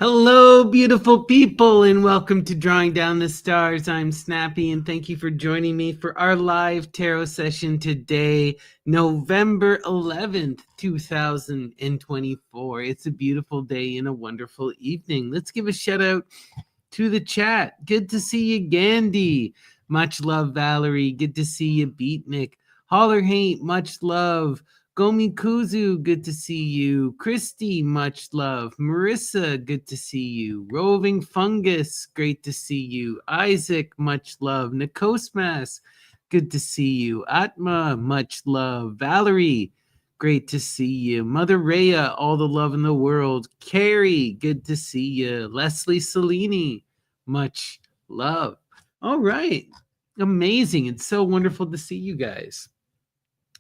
Hello, beautiful people, and welcome to Drawing Down the Stars. I'm Snappy, and thank you for joining me for our live tarot session today, November 11th, 2024. It's a beautiful day and a wonderful evening. Let's give a shout out to the chat. Good to see you, Gandhi. Much love, Valerie. Good to see you, Beatnik. Holler Haint, much love. Gomi Kuzu, good to see you. Christy, much love. Marissa, good to see you. Roving Fungus, great to see you. Isaac, much love. Nikosmas, good to see you. Atma, much love. Valerie, great to see you. Mother Rhea, all the love in the world. Carrie, good to see you. Leslie Cellini, much love. All right. Amazing. It's so wonderful to see you guys.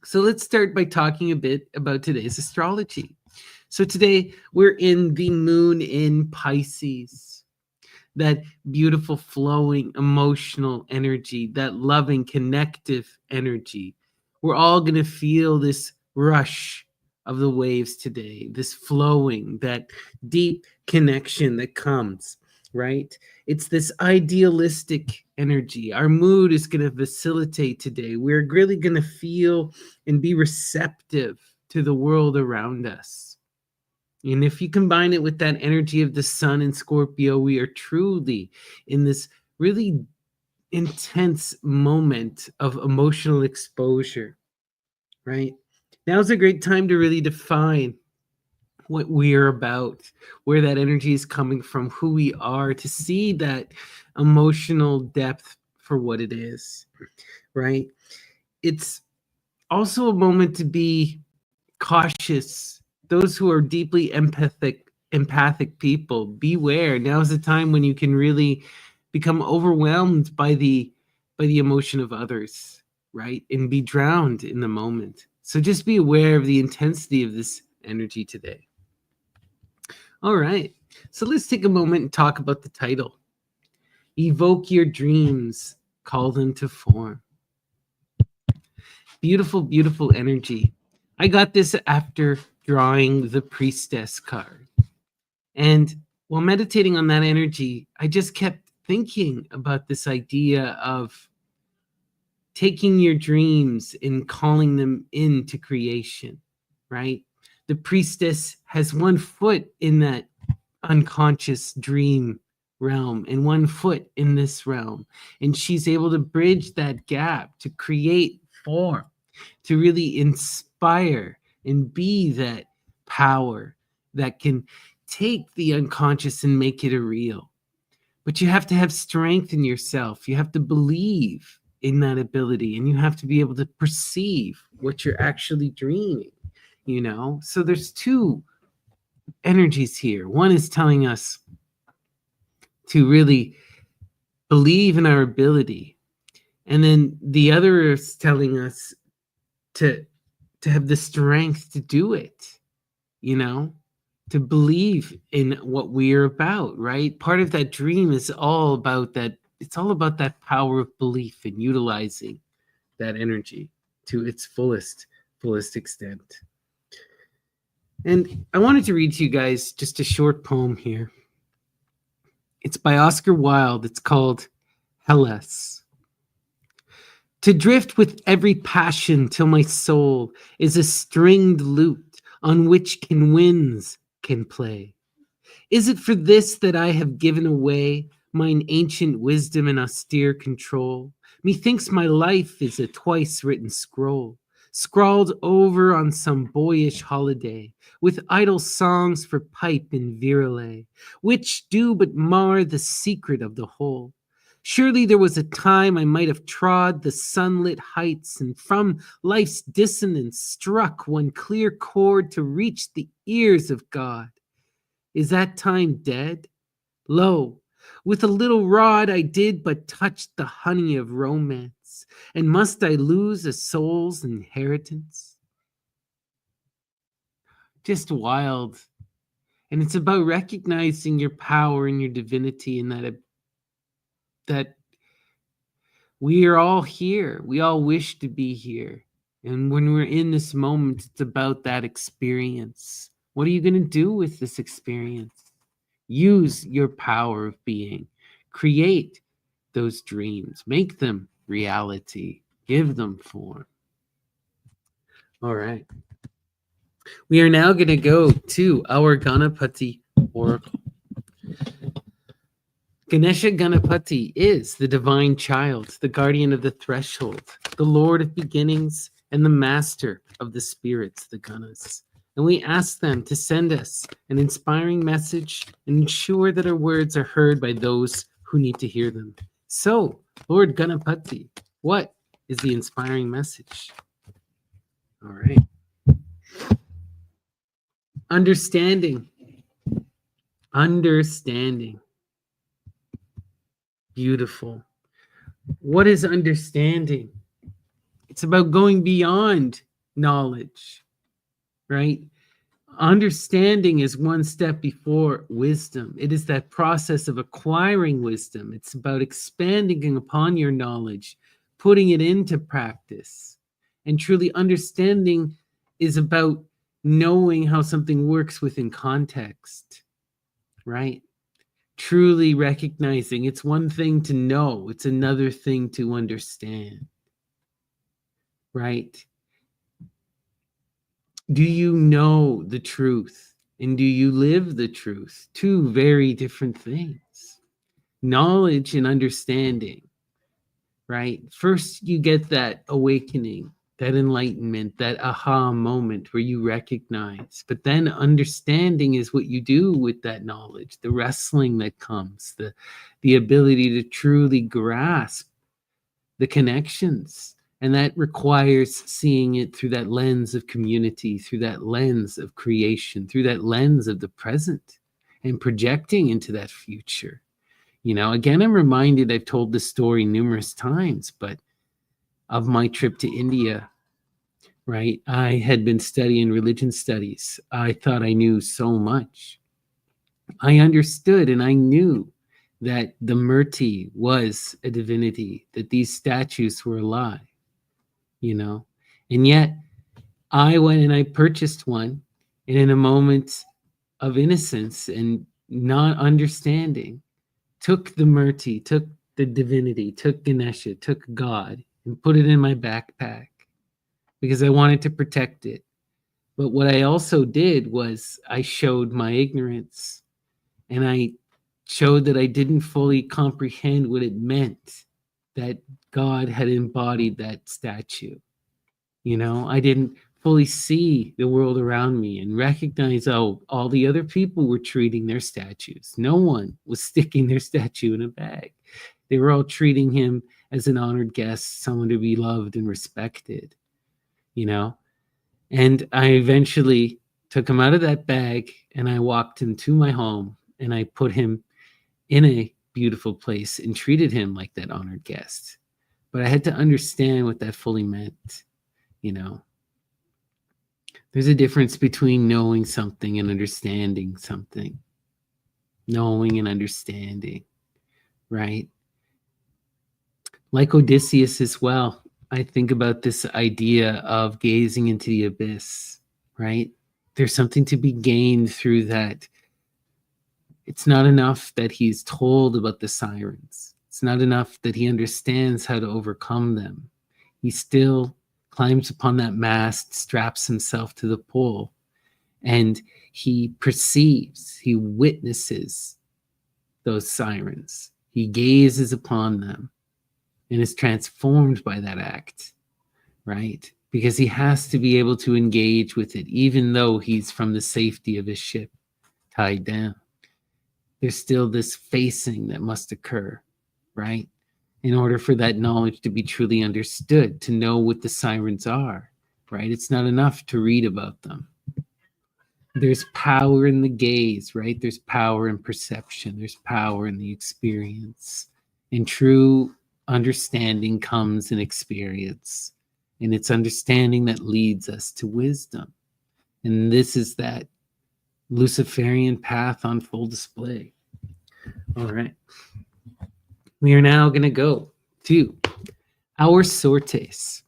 So let's start by talking a bit about today's astrology. So today we're in the moon in Pisces, that beautiful flowing emotional energy, that loving connective energy. We're all going to feel this rush of the waves today, this flowing, that deep connection that comes, right? It's this idealistic energy. Our mood is going to facilitate today. We're really going to feel and be receptive to the world around us. And if you combine it with that energy of the sun in Scorpio, we are truly in this really intense moment of emotional exposure, right? Now's a great time to really define what we're about, where that energy is coming from, who we are, to see that emotional depth for what it is, right? It's also a moment to be cautious. Those who are deeply empathic people, beware. Now is the time when you can really become overwhelmed by the emotion of others, right? And be drowned in the moment. So just be aware of the intensity of this energy today. All right. So let's take a moment and talk about the title. Evoke your dreams, call them to form. Beautiful, beautiful energy. I got this after drawing the priestess card. And while meditating on that energy, I just kept thinking about this idea of taking your dreams and calling them into creation, right? The priestess has one foot in that unconscious dream realm and one foot in this realm. And she's able to bridge that gap to create form, to really inspire and be that power that can take the unconscious and make it a real. But you have to have strength in yourself. You have to believe in that ability, and you have to be able to perceive what you're actually dreaming, you know? So there's two energies here. One is telling us to really believe in our ability, and then the other is telling us to have the strength to do it, you know, to believe in what we're about, right? Part of that dream is all about that. It's all about that power of belief and utilizing that energy to its fullest extent. And I wanted to read to you guys just a short poem here. It's by Oscar Wilde. It's called Hellas. To drift with every passion till my soul is a stringed lute on which winds can play. Is it for this that I have given away mine ancient wisdom and austere control? Methinks my life is a twice written scroll, scrawled over on some boyish holiday, with idle songs for pipe and virelay, which do but mar the secret of the whole. Surely there was a time I might have trod the sunlit heights and from life's dissonance struck one clear chord to reach the ears of God. Is that time dead? Lo, with a little rod I did but touch the honey of romance, and must I lose a soul's inheritance? Just wild. And it's about recognizing your power and your divinity, and that we are all here. We all wish to be here. And when we're in this moment, it's about that experience. What are you going to do with this experience? Use your power of being. Create those dreams. Make them reality. Give them form. All right. We are now going to go to our Ganapati oracle. Ganesha Ganapati is the divine child, the guardian of the threshold, the lord of beginnings, and the master of the spirits, the Ganas. And we ask them to send us an inspiring message and ensure that our words are heard by those who need to hear them. So, Lord Ganapati, what is the inspiring message? All right. Understanding. Understanding. Beautiful. What is understanding? It's about going beyond knowledge, right? Understanding is one step before wisdom. It is that process of acquiring wisdom. It's about expanding upon your knowledge, putting it into practice. And truly understanding is about knowing how something works within context, right? Truly recognizing it's one thing to know, it's another thing to understand, right? Do you know the truth and do you live the truth? Two very different things. Knowledge and understanding, right? First, you get that awakening, that enlightenment, that aha moment where you recognize. But then understanding is what you do with that knowledge, the wrestling that comes, the ability to truly grasp the connections. And that requires seeing it through that lens of community, through that lens of creation, through that lens of the present, and projecting into that future. You know, again, I'm reminded, I've told this story numerous times, but of my trip to India, right? I had been studying religion studies. I thought I knew so much. I understood and I knew that the Murti was a divinity, that these statues were alive, you know? And yet I went and I purchased one, and in a moment of innocence and not understanding, took the Murti, took the divinity, took Ganesha, took God, and put it in my backpack because I wanted to protect it. But what I also did was I showed my ignorance, and I showed that I didn't fully comprehend what it meant that God had embodied that statue. You know, I didn't fully see the world around me and recognize how all the other people were treating their statues. No one was sticking their statue in a bag. They were all treating him as an honored guest, someone to be loved and respected, you know? And I eventually took him out of that bag and I walked him to my home and I put him in a beautiful place and treated him like that honored guest. But I had to understand what that fully meant, you know? There's a difference between knowing something and understanding something. Knowing and understanding, right? Like Odysseus as well, I think about this idea of gazing into the abyss, right? There's something to be gained through that. It's not enough that he's told about the sirens. It's not enough that he understands how to overcome them. He still climbs upon that mast, straps himself to the pole, and he perceives, he witnesses those sirens. He gazes upon them and is transformed by that act, right? Because he has to be able to engage with it, even though he's from the safety of his ship tied down. There's still this facing that must occur, right? In order for that knowledge to be truly understood, to know what the sirens are, right? It's not enough to read about them. There's power in the gaze, right? There's power in perception. There's power in the experience. And true understanding comes in experience. And it's understanding that leads us to wisdom. And this is that Luciferian path on full display. All right. We are now going to go to our sortes.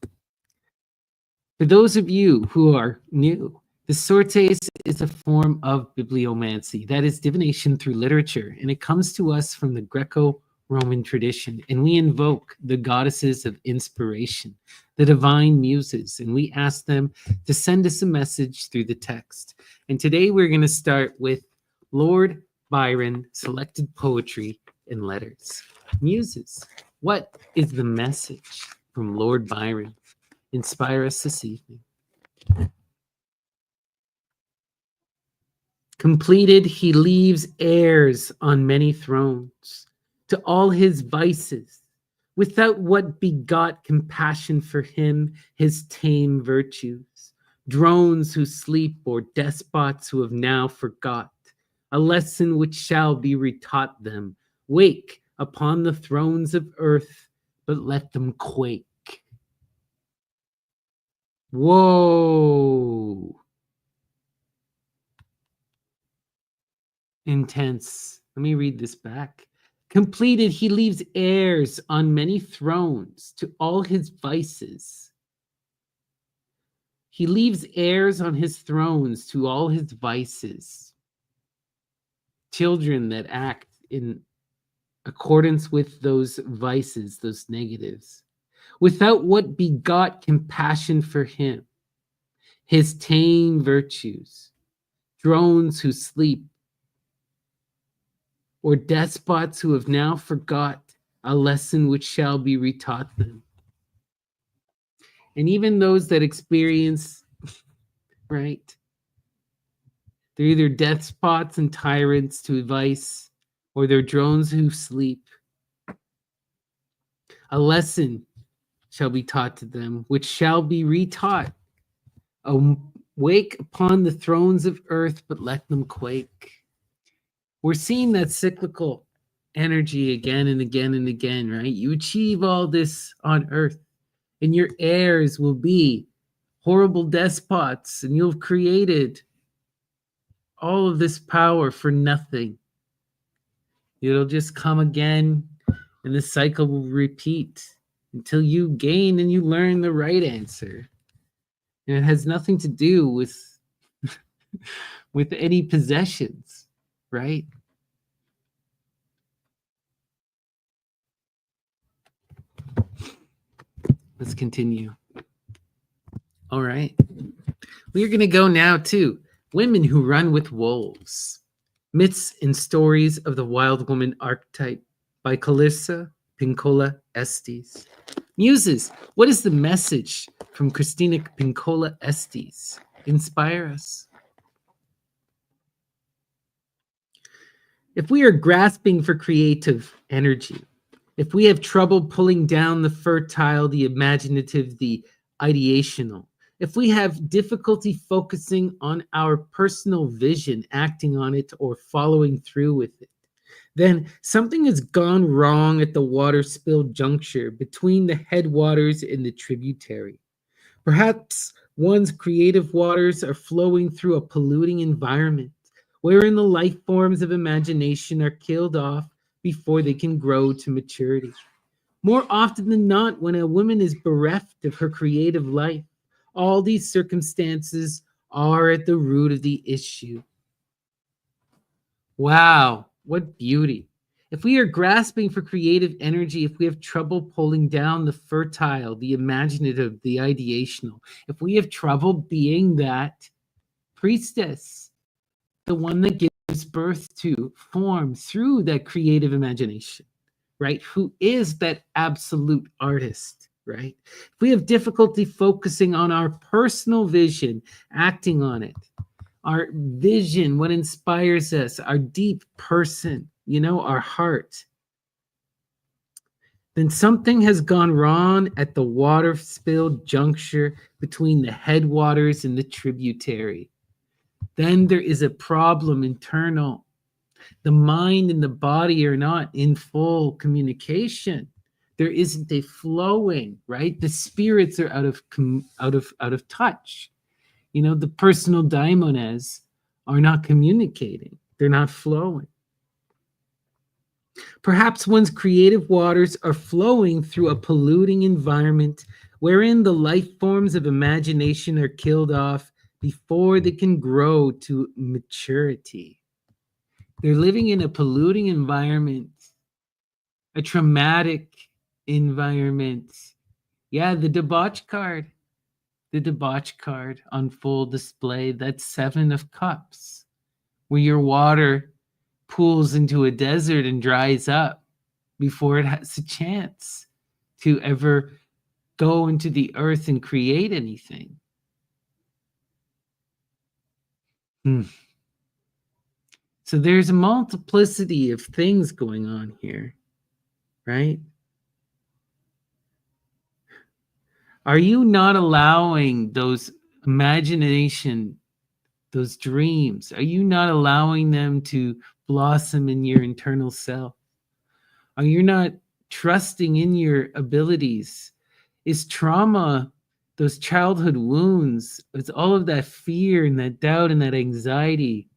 For those of you who are new, The sortes is a form of bibliomancy, that is divination through literature, and it comes to us from the Greco-Roman tradition, and we invoke the goddesses of inspiration, the divine muses, and we ask them to send us a message through the text. And today we're going to start with Lord Byron, selected poetry and letters. Muses, what is the message from Lord Byron? Inspire us this evening. Completed, he leaves heirs on many thrones to all his vices, without what begot compassion for him, his tame virtues. Drones who sleep, or despots who have now forgot a lesson which shall be retaught them. Wake upon the thrones of earth, but let them quake. Whoa. Intense. Let me read this back. Completed, he leaves heirs on many thrones to all his vices. He leaves heirs on his thrones to all his vices. Children that act in accordance with those vices, those negatives, without what begot compassion for him, his tame virtues. Drones who sleep, or despots who have now forgot a lesson which shall be retaught them. And even those that experience, right, they're either despots and tyrants to advice, or they're drones who sleep. A lesson shall be taught to them, which shall be retaught. Awake upon the thrones of earth, but let them quake. We're seeing that cyclical energy again and again and again, right? You achieve all this on earth, and your heirs will be horrible despots, and you've created all of this power for nothing. It'll just come again, and the cycle will repeat until you gain and you learn the right answer. And it has nothing to do with with any possessions, right? Let's continue. All right. We're going to go now to Women Who Run with Wolves, Myths and Stories of the Wild Woman Archetype by Clarissa Pinkola Estes. Muses, what is the message from Christina Pinkola Estes? Inspire us. If we are grasping for creative energy, if we have trouble pulling down the fertile, the imaginative, the ideational, if we have difficulty focusing on our personal vision, acting on it, or following through with it, then something has gone wrong at the water spill juncture between the headwaters and the tributary. Perhaps one's creative waters are flowing through a polluting environment, wherein the life forms of imagination are killed off before they can grow to maturity. More often than not, when a woman is bereft of her creative life, all these circumstances are at the root of the issue. Wow, what beauty. If we are grasping for creative energy, if we have trouble pulling down the fertile, the imaginative, the ideational, if we have trouble being that priestess, the one that gives birth to form through that creative imagination, right? Who is that absolute artist, right? If we have difficulty focusing on our personal vision, acting on it, our vision, what inspires us, our deep person, our heart, then something has gone wrong at the water spill juncture between the headwaters and the tributary. Then there is a problem internal. The mind and the body are not in full communication. There isn't a flowing, right? The spirits are out of touch. The personal daimones are not communicating. They're not flowing. Perhaps one's creative waters are flowing through a polluting environment wherein the life forms of imagination are killed off before they can grow to maturity. They're living in a polluting environment, a traumatic environment. Yeah, the debauch card on full display. That's 7 of Cups, where your water pools into a desert and dries up before it has a chance to ever go into the earth and create anything. So there's a multiplicity of things going on here, right? Are you not allowing those imagination, those dreams, are you not allowing them to blossom in your internal self? Are you not trusting in your abilities? Is trauma, those childhood wounds, it's all of that fear and that doubt and that anxiety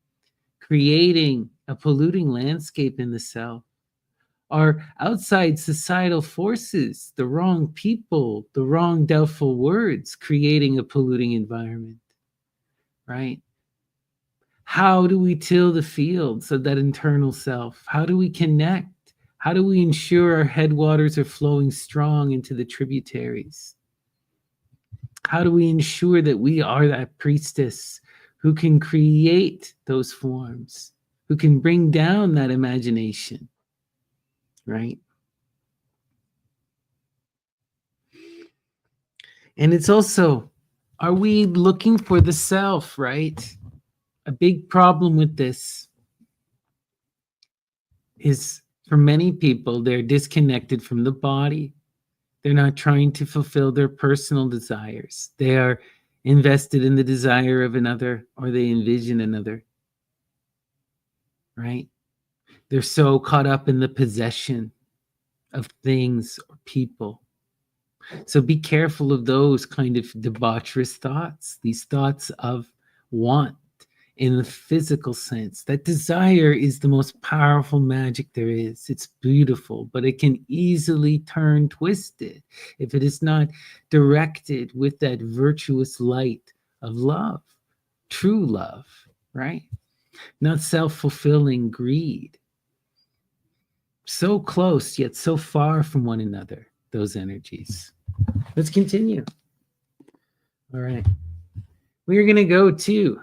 creating a polluting landscape in the self? Are outside societal forces, the wrong people, the wrong doubtful words creating a polluting environment, right? How do we till the fields of that internal self? How do we connect? How do we ensure our headwaters are flowing strong into the tributaries? How do we ensure that we are that priestess who can create those forms, who can bring down that imagination, right? And it's also, are we looking for the self, right? A big problem with this is for many people, they're disconnected from the body. They're not trying to fulfill their personal desires. They are invested in the desire of another, or they envision another, right? They're so caught up in the possession of things or people. So be careful of those kind of debaucherous thoughts, these thoughts of want in the physical sense. That desire is the most powerful magic there is. It's beautiful, but it can easily turn twisted if it is not directed with that virtuous light of love, true love, right? Not self-fulfilling greed. So close, yet so far from one another, those energies. Let's continue. All right. We are going to go to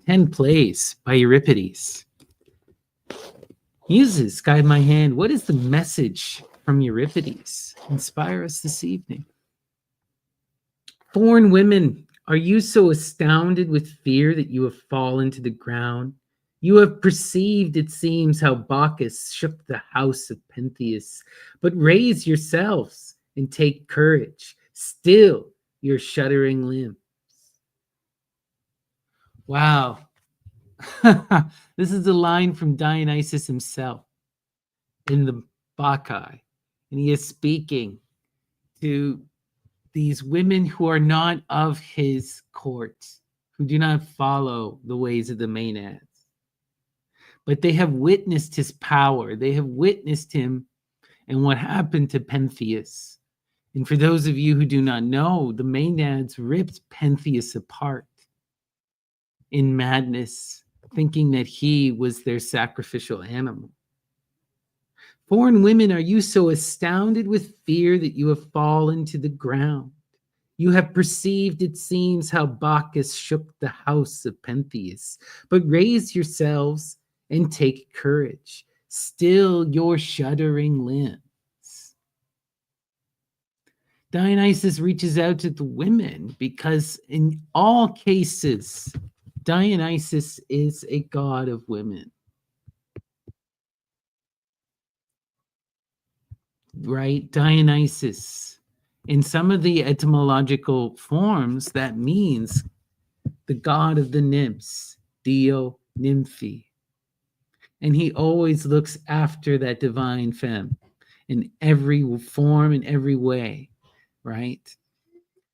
10 Plays by Euripides. Muses, guide my hand. What is the message from Euripides? Inspire us this evening. Foreign women, are you so astounded with fear that you have fallen to the ground? You have perceived, it seems, how Bacchus shook the house of Pentheus. But raise yourselves and take courage. Still your shuddering limbs. Wow. This is a line from Dionysus himself in the Bacchae. And he is speaking to these women who are not of his court, who do not follow the ways of the Maenads. But they have witnessed his power. They have witnessed him and what happened to Pentheus. And for those of you who do not know, the Maenads ripped Pentheus apart in madness, thinking that he was their sacrificial animal. Foreign women, are you so astounded with fear that you have fallen to the ground? You have perceived, it seems, how Bacchus shook the house of Pentheus. But raise yourselves and take courage. Still your shuddering limbs. Dionysus reaches out to the women because in all cases, Dionysus is a god of women. Right? Dionysus. In some of the etymological forms, that means the god of the nymphs, Dio Nymphi. And he always looks after that divine femme in every form, in every way, right?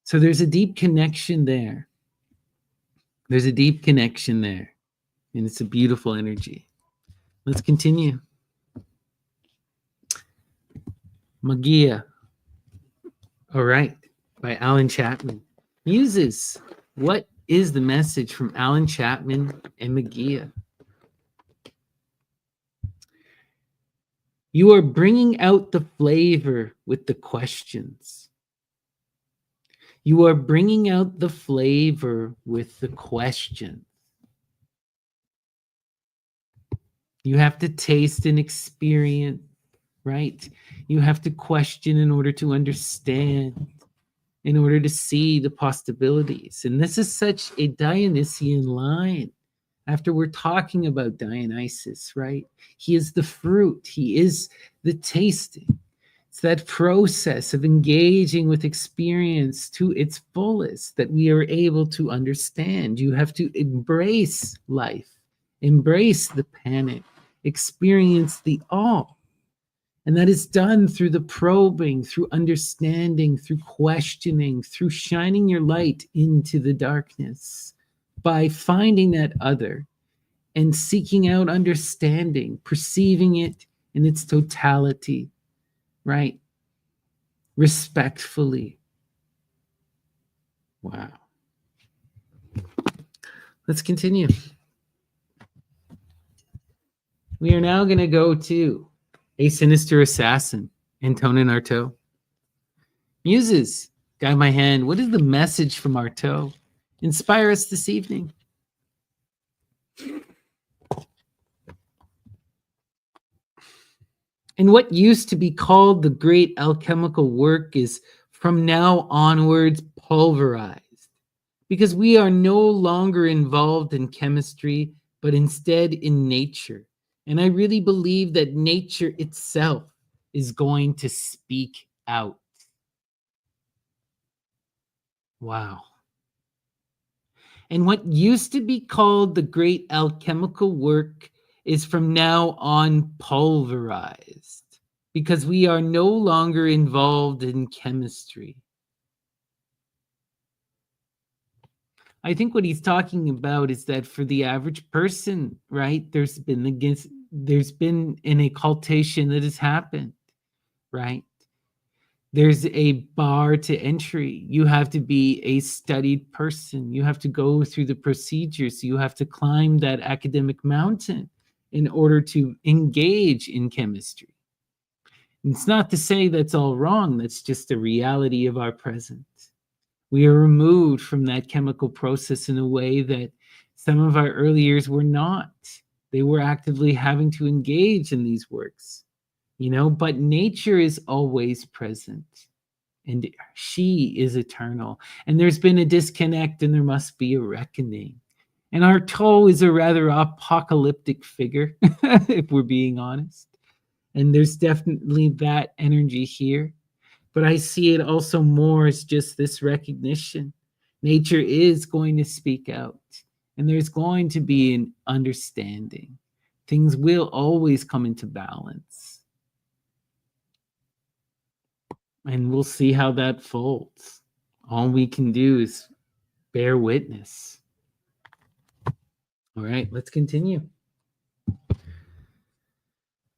So there's a deep connection there. There's a deep connection there. And it's a beautiful energy. Let's continue. Magia. All right. By Alan Chapman. Muses, what is the message from Alan Chapman and McGee. You are bringing out the flavor with the questions. You are bringing out the flavor with the questions. You have to taste and experience, right? You have to question in order to understand, in order to see the possibilities. And this is such a Dionysian line. After we're talking about Dionysus, right? He is the fruit, he is the tasting. It's that process of engaging with experience to its fullest that we are able to understand. You have to embrace life, embrace the panic, experience the awe. And that is done through the probing, through understanding, through questioning, through shining your light into the darkness, by finding that other and seeking out understanding, perceiving it in its totality, right? Respectfully. Wow. Let's continue. We are now going to go to A Sinister Assassin, Antonin Artaud. Muses, guide my hand. What is the message from Artaud? Inspire us this evening. And what used to be called the great alchemical work is from now onwards pulverized, because we are no longer involved in chemistry, but instead in nature. And I really believe that nature itself is going to speak out. Wow. And what used to be called the great alchemical work is from now on pulverized, because we are no longer involved in chemistry. I think what he's talking about is that for the average person, right, there's been an occultation that has happened, right? There's a bar to entry. You have to be a studied person. You have to go through the procedures. You have to climb that academic mountain in order to engage in chemistry. It's not to say that's all wrong. That's just the reality of our present. We are removed from that chemical process in a way that some of our early years were not. They were actively having to engage in these works, but nature is always present, and she is eternal. And there's been a disconnect, and there must be a reckoning. And Artaud is a rather apocalyptic figure, if we're being honest. And there's definitely that energy here. But I see it also more as just this recognition. Nature is going to speak out, and there's going to be an understanding. Things will always come into balance. And we'll see how that folds. All we can do is bear witness. All right, let's continue.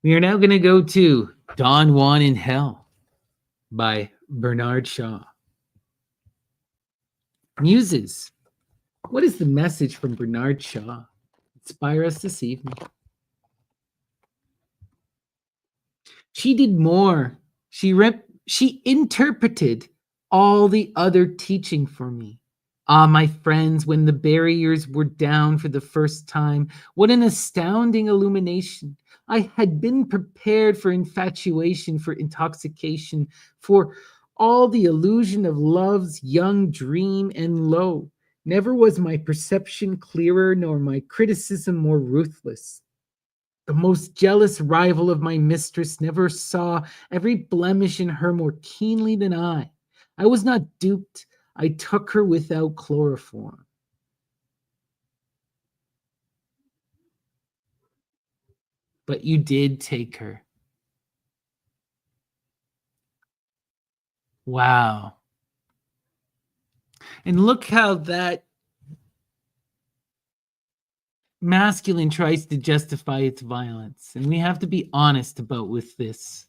We are now going to go to Don Juan in Hell by Bernard Shaw. Muses, what is the message from Bernard Shaw? Inspire us this evening. She did more. She interpreted all the other teaching for me. Ah, my friends, when the barriers were down for the first time, what an astounding illumination. I had been prepared for infatuation, for intoxication, for all the illusion of love's young dream, and lo, never was my perception clearer, nor my criticism more ruthless. The most jealous rival of my mistress never saw every blemish in her more keenly than I. I was not duped. I took her without chloroform. But you did take her. Wow. And look how that masculine tries to justify its violence. And we have to be honest about with this.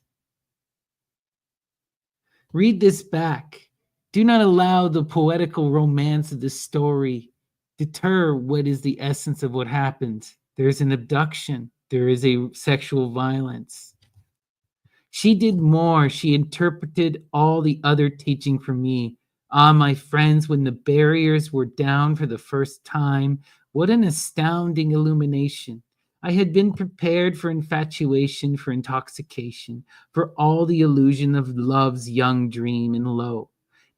Read this back. Do not allow the poetical romance of the story deter what is the essence of what happened. There's an abduction. There is a sexual violence. She did more. She interpreted all the other teaching for me. Ah, my friends, when the barriers were down for the first time, what an astounding illumination. I had been prepared for infatuation, for intoxication, for all the illusion of love's young dream and low.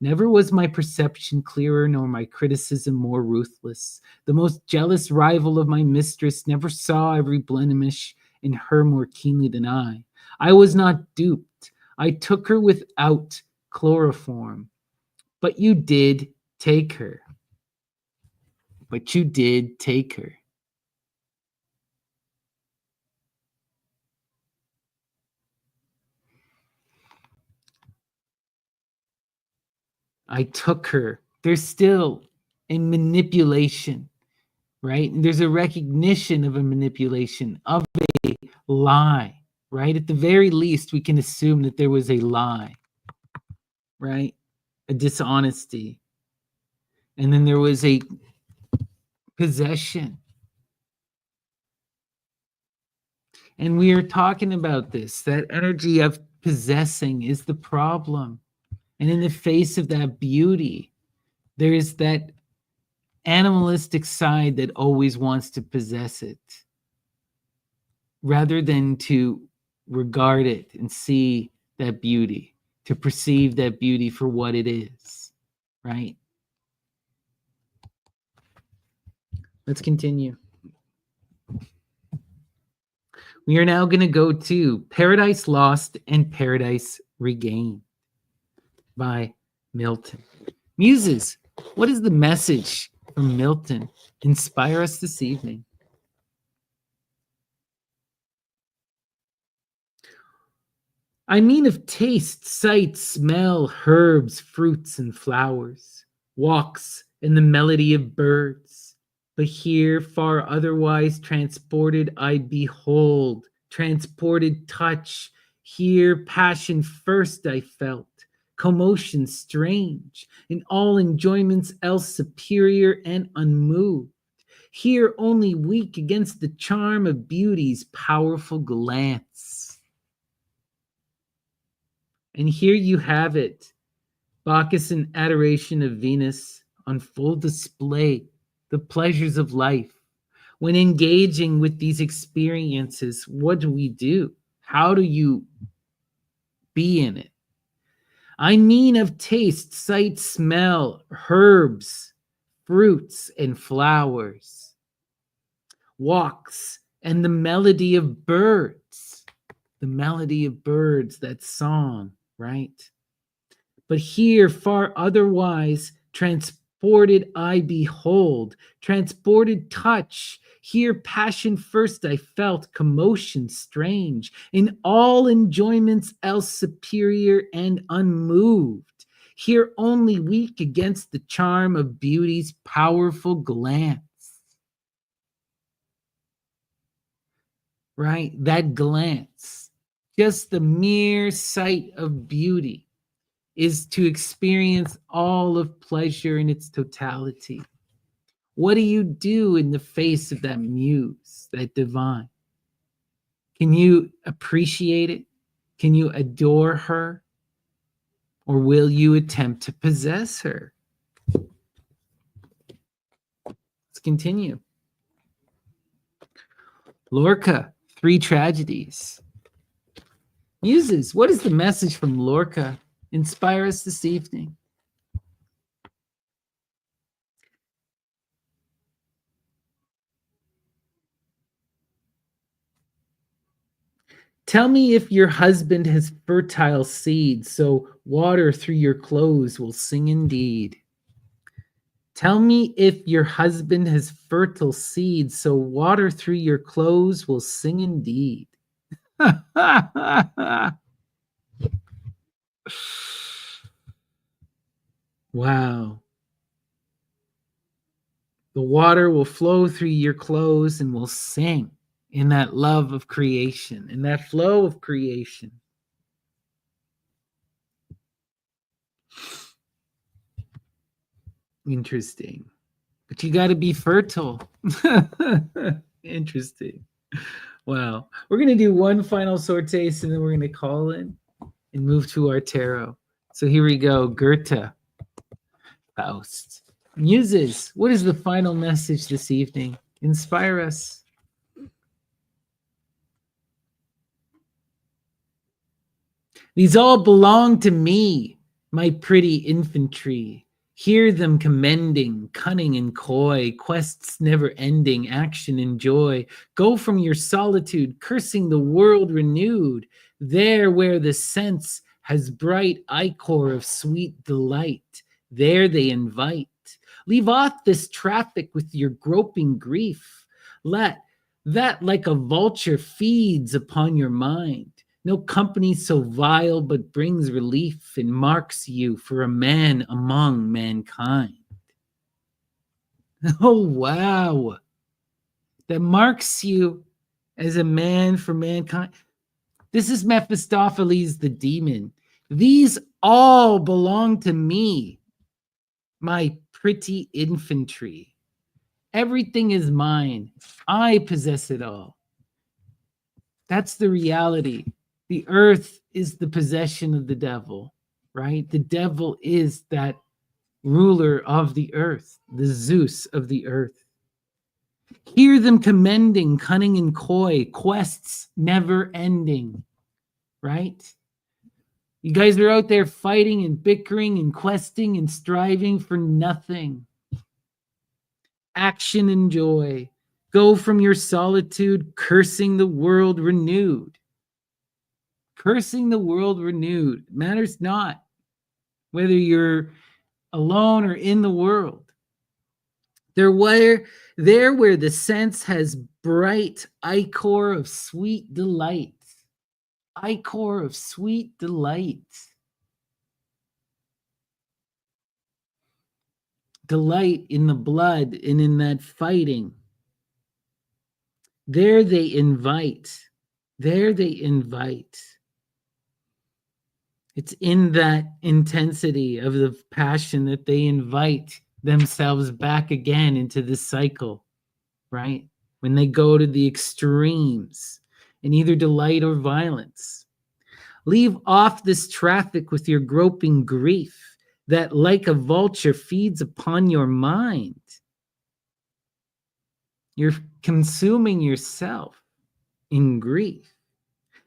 Never was my perception clearer, nor my criticism more ruthless. The most jealous rival of my mistress never saw every blemish in her more keenly than I. I was not duped. I took her without chloroform. But you did take her. But you did take her. I took her. There's still a manipulation, right? And there's a recognition of a manipulation, of a lie, right? At the very least, we can assume that there was a lie, right? A dishonesty. And then there was a possession. And we are talking about this. That energy of possessing is the problem. And in the face of that beauty, there is that animalistic side that always wants to possess it rather than to regard it and see that beauty, to perceive that beauty for what it is, right? Let's continue. We are now going to go to Paradise Lost and Paradise Regained by Milton. Muses, what is the message from Milton? Inspire us this evening. I mean of taste, sight, smell, herbs, fruits, and flowers, walks, and the melody of birds. But here, far otherwise transported, I behold, transported touch. Here, passion first I felt, commotion strange, in all enjoyments else superior and unmoved. Here only weak against the charm of beauty's powerful glance. And here you have it, Bacchus in adoration of Venus, on full display, the pleasures of life. When engaging with these experiences, what do we do? How do you be in it? I mean of taste, sight, smell, herbs, fruits, and flowers, walks, and the melody of birds. The melody of birds, that song, right? But here, far otherwise, transported I behold, transported touch. Here, passion first I felt, commotion strange, in all enjoyments else superior and unmoved. Here only weak against the charm of beauty's powerful glance. Right? That glance, just the mere sight of beauty, is to experience all of pleasure in its totality. What do you do in the face of that muse, that divine? Can you appreciate it? Can you adore her? Or will you attempt to possess her? Let's continue. Lorca, Three Tragedies. Muses, what is the message from Lorca? Inspire us this evening. Tell me if your husband has fertile seed, so water through your clothes will sing indeed. Tell me if your husband has fertile seed, so water through your clothes will sing indeed. Wow. The water will flow through your clothes and will sing in that love of creation, in that flow of creation. Interesting. but you got to be fertile. Interesting. Wow. We're going to do one final sortes and then we're going to call in and move to our tarot. So here we go. Goethe, Faust. Muses, what is the final message this evening? Inspire us. These all belong to me, my pretty infantry. Hear them commending, cunning and coy, quests never ending, action and joy. Go from your solitude, cursing the world renewed, there where the sense has bright ichor of sweet delight. There they invite. Leave off this traffic with your groping grief. Let that like a vulture feeds upon your mind. No company so vile but brings relief and marks you for a man among mankind. Oh, wow. That marks you as a man for mankind. This is Mephistopheles the demon. These all belong to me, my pretty infantry. Everything is mine. I possess it all. That's the reality. The earth is the possession of the devil, right? The devil is that ruler of the earth, the Zeus of the earth. Hear them commending, cunning and coy, quests never ending, right? You guys are out there fighting and bickering and questing and striving for nothing. Action and joy. Go from your solitude, cursing the world renewed. Cursing the world renewed. It matters not whether you're alone or in the world. There where the sense has bright ichor of sweet delight. Ichor of sweet delight. Delight in the blood and in that fighting. There they invite. There they invite. It's in that intensity of the passion that they invite themselves back again into this cycle, right? When they go to the extremes in either delight or violence. Leave off this traffic with your groping grief that like a vulture feeds upon your mind. You're consuming yourself in grief.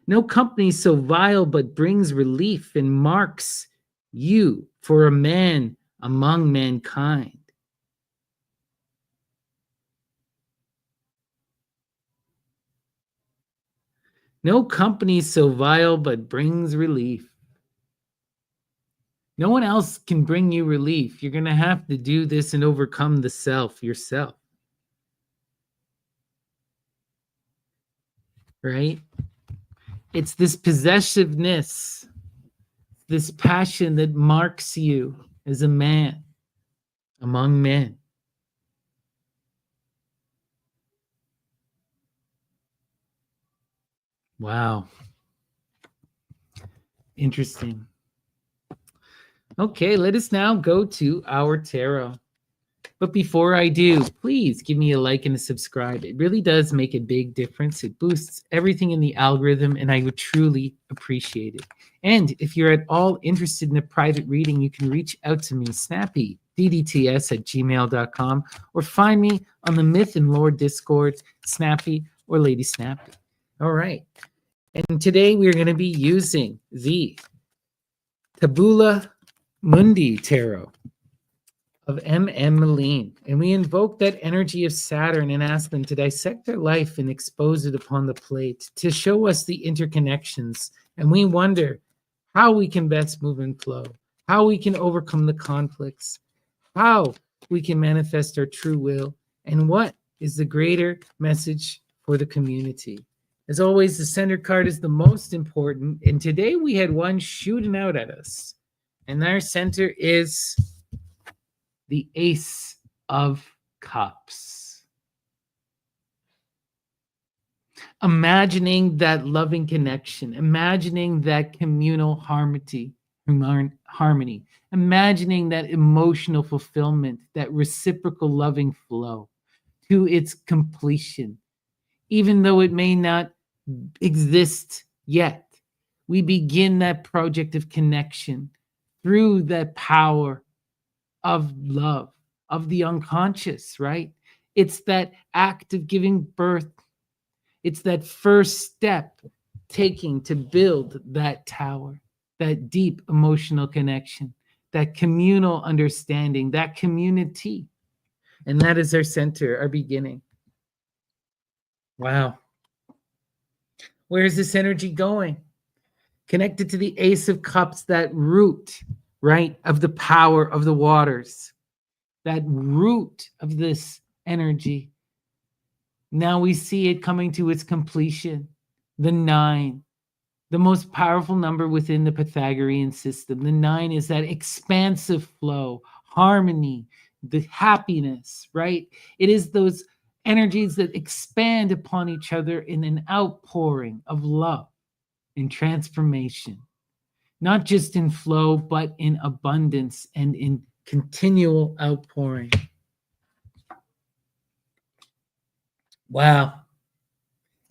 No company so vile but brings relief and marks you for a man among mankind. No company so vile but brings relief. No one else can bring you relief. You're going to have to do this and overcome the self yourself. Right? It's this possessiveness, this passion that marks you as a man among men. Wow. Interesting. Okay, let us now go to our tarot. But before I do, please give me a like and a subscribe. It really does make a big difference. It boosts everything in the algorithm, and I would truly appreciate it. And if you're at all interested in a private reading, you can reach out to me, Snappy, ddts@gmail.com, or find me on the Myth and Lore Discord, Snappy or Lady Snappy. All right. And today we're going to be using the Tabula Mundi Tarot of M.M. Moline. And we invoke that energy of Saturn and ask them to dissect their life and expose it upon the plate to show us the interconnections. And we wonder how we can best move and flow, how we can overcome the conflicts, how we can manifest our true will, and what is the greater message for the community. As always, the center card is the most important. And today we had one shooting out at us. And our center is the Ace of Cups. Imagining that loving connection, imagining that communal harmony, harmony, imagining that emotional fulfillment, that reciprocal loving flow to its completion, even though it may not exist yet. We begin that project of connection through that power of love, of the unconscious, right? It's that act of giving birth. It's that first step taking to build that tower, that deep emotional connection, that communal understanding, that community. And that is our center, our beginning. Wow. Where is this energy going? Connected to the Ace of Cups, that root, right, of the power of the waters, that root of this energy. Now we see it coming to its completion. The 9, the most powerful number within the Pythagorean system. The 9 is that expansive flow, harmony, the happiness, right? It is those energies that expand upon each other in an outpouring of love and transformation, not just in flow, but in abundance and in continual outpouring. Wow.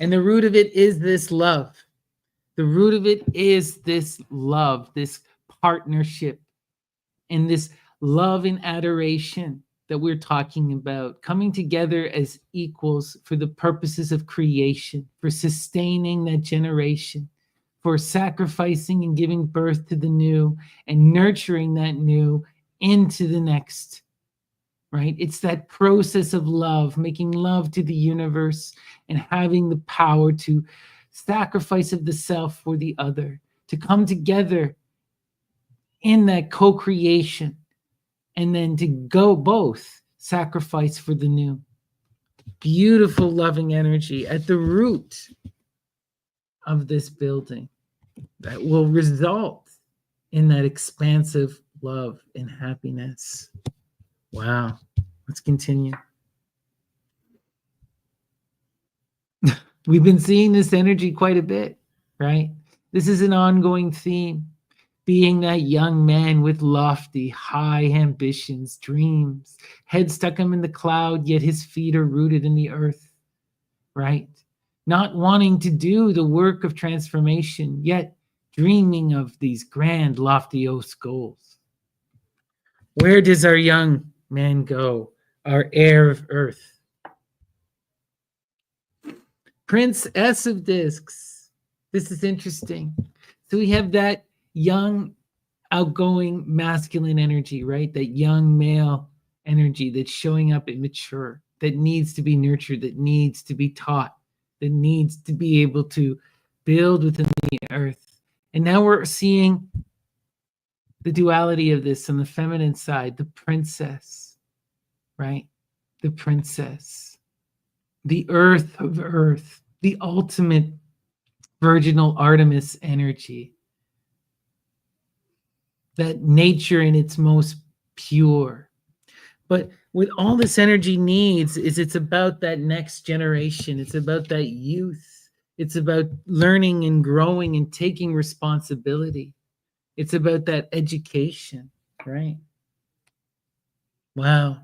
And the root of it is this love. The root of it is this love, this partnership, and this love and adoration that we're talking about, coming together as equals for the purposes of creation, for sustaining that generation, for sacrificing and giving birth to the new and nurturing that new into the next, right? It's that process of love, making love to the universe and having the power to sacrifice of the self for the other, to come together in that co-creation, and then to go both sacrifice for the new. Beautiful, loving energy at the root of this building that will result in that expansive love and happiness. Wow. Let's continue. We've been seeing this energy quite a bit, right? This is an ongoing theme. Being that young man with lofty, high ambitions, dreams, head stuck him in the cloud, yet his feet are rooted in the earth, right? Not wanting to do the work of transformation, yet dreaming of these grand, loftiose goals. Where does our young man go, our heir of earth? Princess of Discs. This is interesting. So we have that young, outgoing, masculine energy, right? That young male energy that's showing up immature, that needs to be nurtured, that needs to be taught, that needs to be able to build within the earth. And now we're seeing the duality of this on the feminine side, the princess, right? The princess, the earth of earth, the ultimate virginal Artemis energy. That nature in its most pure. But what all this energy needs is it's about that next generation. It's about that youth. It's about learning and growing and taking responsibility. It's about that education, right? Wow.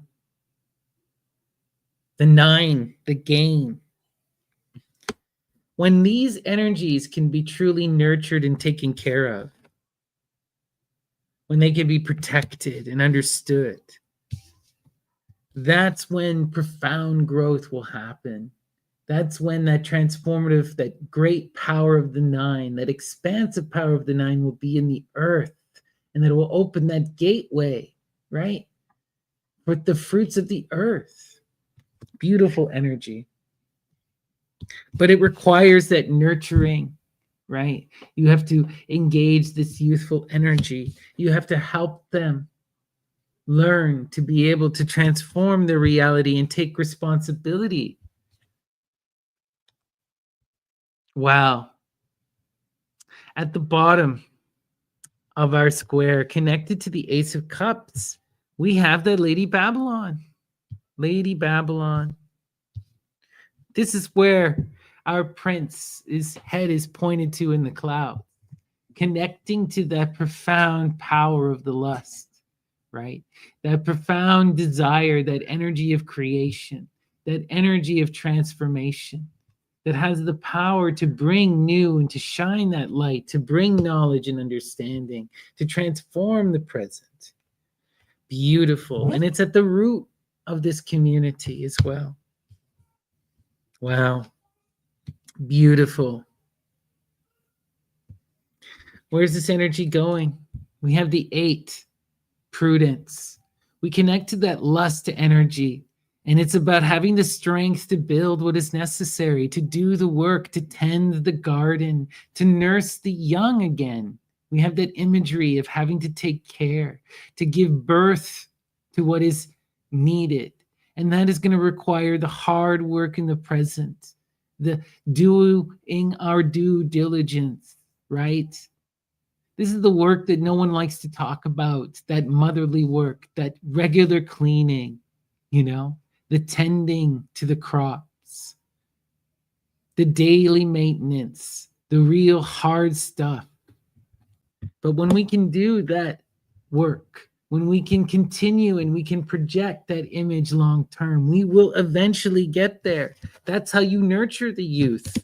The 9, the game. When these energies can be truly nurtured and taken care of, when they can be protected and understood, that's when profound growth will happen. That's when that transformative, that great power of the 9, that expansive power of the 9 will be in the earth, and that it will open that gateway, right? With the fruits of the earth. Beautiful energy. But it requires that nurturing, right? You have to engage this youthful energy. You have to help them learn to be able to transform their reality and take responsibility. Wow. At the bottom of our square, connected to the Ace of Cups, we have the Lady Babylon. Lady Babylon. This is where our prince's head is pointed to in the cloud, connecting to that profound power of the lust, right? That profound desire, that energy of creation, that energy of transformation that has the power to bring new and to shine that light, to bring knowledge and understanding, to transform the present. Beautiful. And it's at the root of this community as well. Wow. Beautiful. Where's this energy going? We have the 8, prudence. We connect to that lust to energy. And it's about having the strength to build what is necessary, to do the work, to tend the garden, to nurse the young again. We have that imagery of having to take care, to give birth to what is needed. And that is going to require the hard work in the present, the doing our due diligence, right? This is the work that no one likes to talk about, that motherly work, that regular cleaning, the tending to the crops, the daily maintenance, the real hard stuff. But when we can do that work, when we can continue and we can project that image long term, we will eventually get there. That's how you nurture the youth.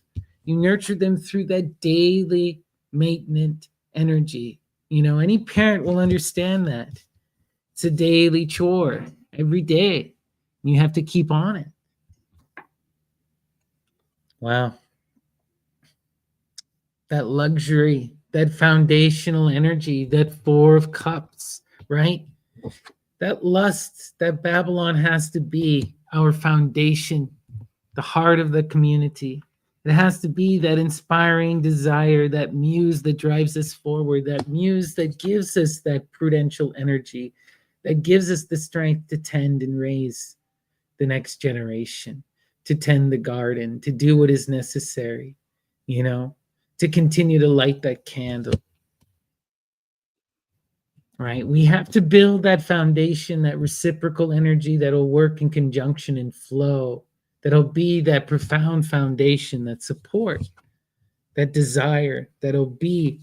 You nurture them through that daily maintenance energy. Any parent will understand that. It's a daily chore every day. You have to keep on it. Wow. That luxury, that foundational energy, that 4 of cups, right? That lust that Babylon has to be our foundation, the heart of the community. It has to be that inspiring desire, that muse that drives us forward, that muse that gives us that prudential energy, that gives us the strength to tend and raise the next generation, to tend the garden, to do what is necessary, to continue to light that candle. Right? We have to build that foundation, that reciprocal energy that'll work in conjunction and flow, that'll be that profound foundation, that support, that desire, that'll be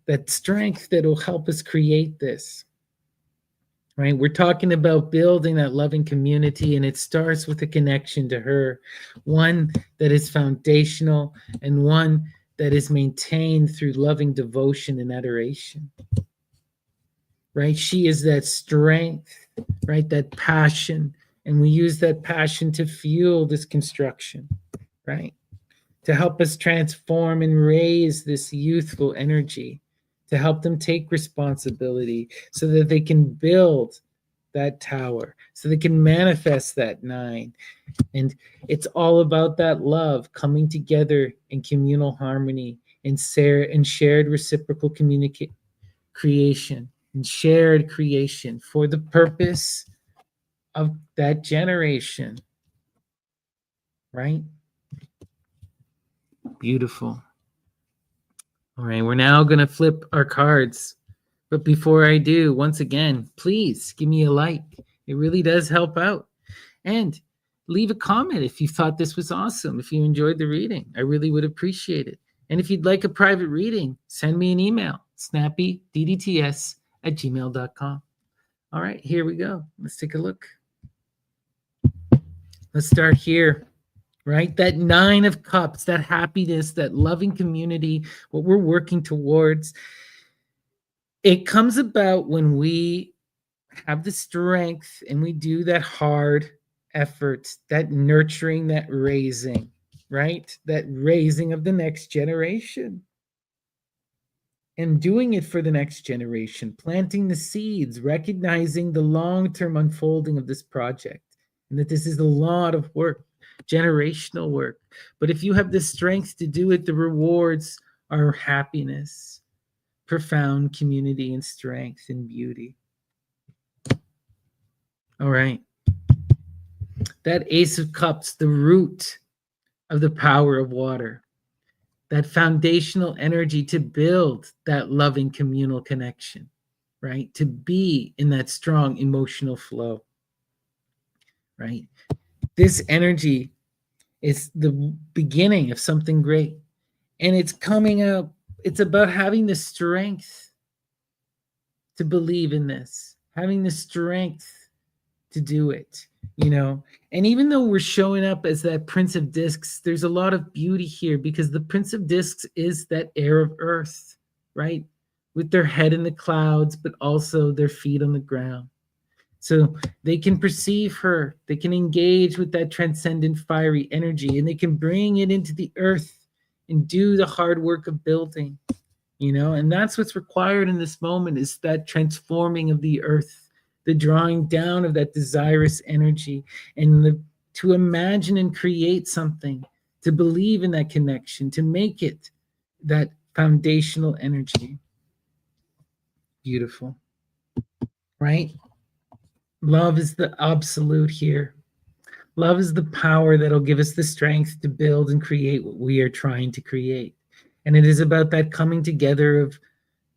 that strength that'll help us create this. Right? We're talking about building that loving community, and it starts with a connection to her, one that is foundational and one that is maintained through loving devotion and adoration. Right? She is that strength, right? That passion. And we use that passion to fuel this construction, right? To help us transform and raise this youthful energy, to help them take responsibility so that they can build that tower, so they can manifest that 9. And it's all about that love coming together in communal harmony and shared reciprocal creation. And shared creation for the purpose of that generation, right? Beautiful. All right, we're now going to flip our cards. But before I do, once again, please give me a like. It really does help out. And leave a comment if you thought this was awesome, if you enjoyed the reading. I really would appreciate it. And if you'd like a private reading, send me an email, snappydtts@gmail.com. All right, here we go. Let's take a look. Let's start here, right? That 9 of cups, that happiness, that loving community, what we're working towards. It comes about when we have the strength and we do that hard effort, that nurturing, that raising, right? That raising of the next generation. And doing it for the next generation, planting the seeds, recognizing the long-term unfolding of this project, and that this is a lot of work, generational work. But if you have the strength to do it, the rewards are happiness, profound community, and strength and beauty. All right. That Ace of Cups, the root of the power of water. That foundational energy to build that loving communal connection, right? To be in that strong emotional flow, right? This energy is the beginning of something great. And it's coming out, it's about having the strength to believe in this, having the strength to do it, you know. And even though we're showing up as that Prince of Discs, there's a lot of beauty here because the Prince of Discs is that air of earth, right? With their head in the clouds, but also their feet on the ground. So they can perceive her, they can engage with that transcendent fiery energy, and they can bring it into the earth and do the hard work of building, you know. And that's what's required in this moment, is that transforming of the earth, the drawing down of that desirous energy, and to imagine and create something, to believe in that connection, to make it that foundational energy. Beautiful, right? Love is the absolute here. Love is the power that'll give us the strength to build and create what we are trying to create. And it is about that coming together of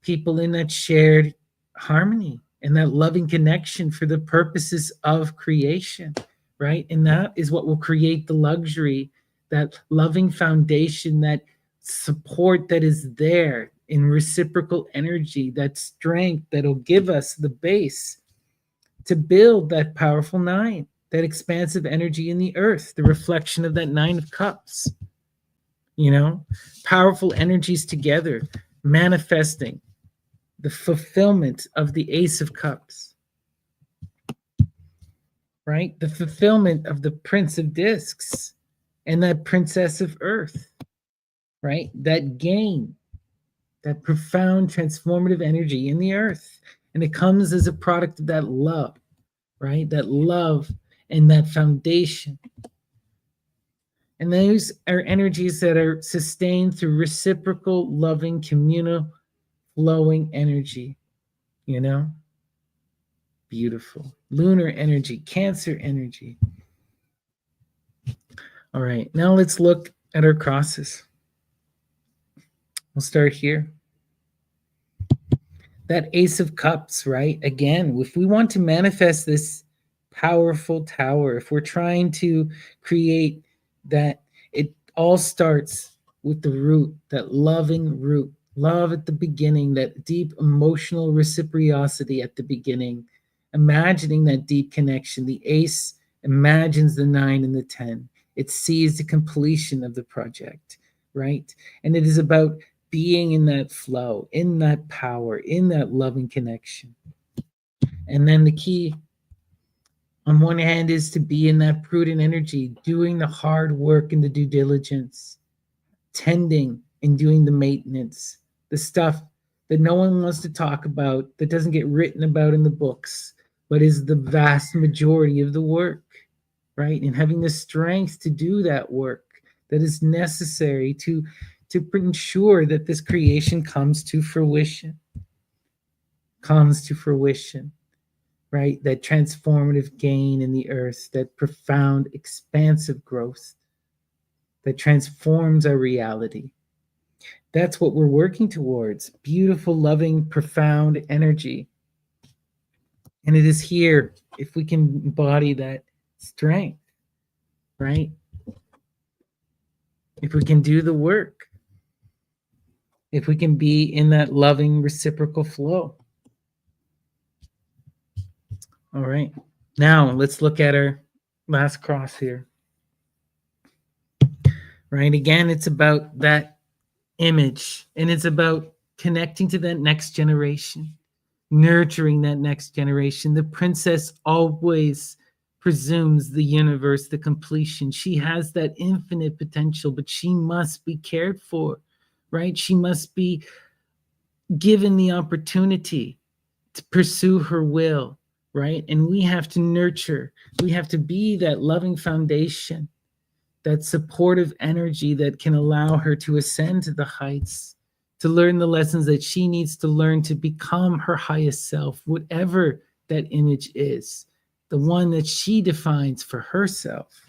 people in that shared harmony and that loving connection for the purposes of creation, right? And that is what will create the luxury, that loving foundation, that support that is there in reciprocal energy, that strength that'll give us the base to build that powerful nine, that expansive energy in the earth, the reflection of that Nine of Cups, you know, powerful energies together, manifesting the fulfillment of the Ace of Cups, right? The fulfillment of the Prince of Discs and that Princess of Earth, right? That gain, that profound transformative energy in the earth. And it comes as a product of that love, right? That love and that foundation. And those are energies that are sustained through reciprocal, loving, communal, flowing energy, you know? Beautiful. Lunar energy, Cancer energy. All right, now let's look at our crosses. We'll start here. That Ace of Cups, right? Again, if we want to manifest this powerful tower, if we're trying to create that, it all starts with the root, that loving root. Love at the beginning, that deep emotional reciprocity at the beginning, imagining that deep connection. The Ace imagines the 9 and the 10. It sees the completion of the project, right? And it is about being in that flow, in that power, in that loving connection. And then the key, on one hand, is to be in that prudent energy, doing the hard work and the due diligence, tending and doing the maintenance, the stuff that no one wants to talk about, that doesn't get written about in the books, but is the vast majority of the work, right? And having the strength to do that work that is necessary to ensure that this creation comes to fruition, right? That transformative gain in the earth, that profound, expansive growth that transforms our reality. That's what we're working towards. Beautiful, loving, profound energy. And it is here, if we can embody that strength, right? If we can do the work, if we can be in that loving reciprocal flow. All right, now let's look at our last cross here. Right, again, it's about that image, and it's about connecting to that next generation, nurturing that next generation. The princess always presumes the universe, the completion. She has that infinite potential, but she must be cared for, right? She must be given the opportunity to pursue her will, right? And we have to nurture. We have to be that loving foundation, that supportive energy that can allow her to ascend to the heights, to learn the lessons that she needs to learn to become her highest self, whatever that image is, the one that she defines for herself.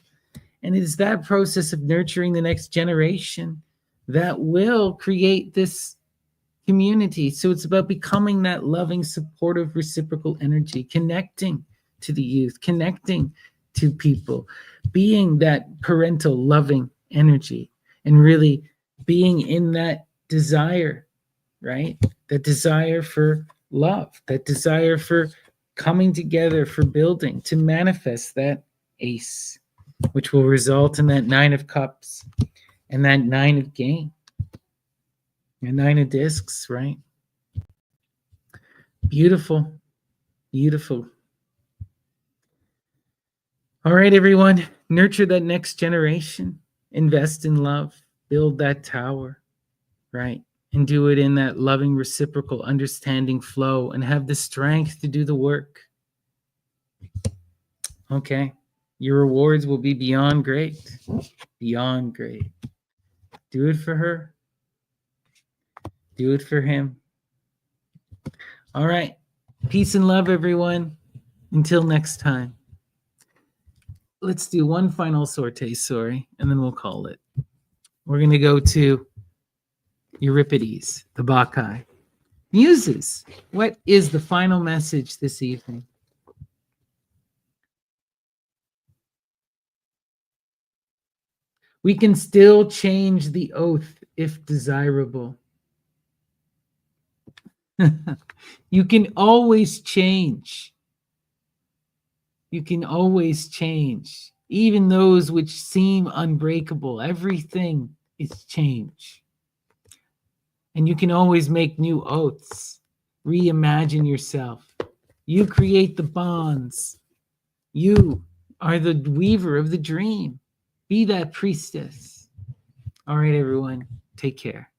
And it is that process of nurturing the next generation that will create this community. So it's about becoming that loving, supportive, reciprocal energy, connecting to the youth, connecting to people, being that parental loving energy, and really being in that desire right? That desire for love, that desire for coming together, for building, to manifest that ace, which will result in that 9 of cups and that 9 of game and 9 of discs, right? Beautiful, beautiful. All right, everyone, nurture that next generation, invest in love, build that tower, right? And do it in that loving, reciprocal, understanding flow, and have the strength to do the work. Okay. Your rewards will be beyond great. Beyond great. Do it for her. Do it for him. All right. Peace and love, everyone. Until next time. Let's do one final sortie, sorry, and then we'll call it. We're going to go to Euripides, the Bacchae. Muses, what is the final message this evening? We can still change the oath if desirable. You can always change. You can always change. Even those which seem unbreakable. Everything is change. And you can always make new oaths. Reimagine yourself. You create the bonds. You are the weaver of the dream. Be that priestess. All right, everyone. Take care.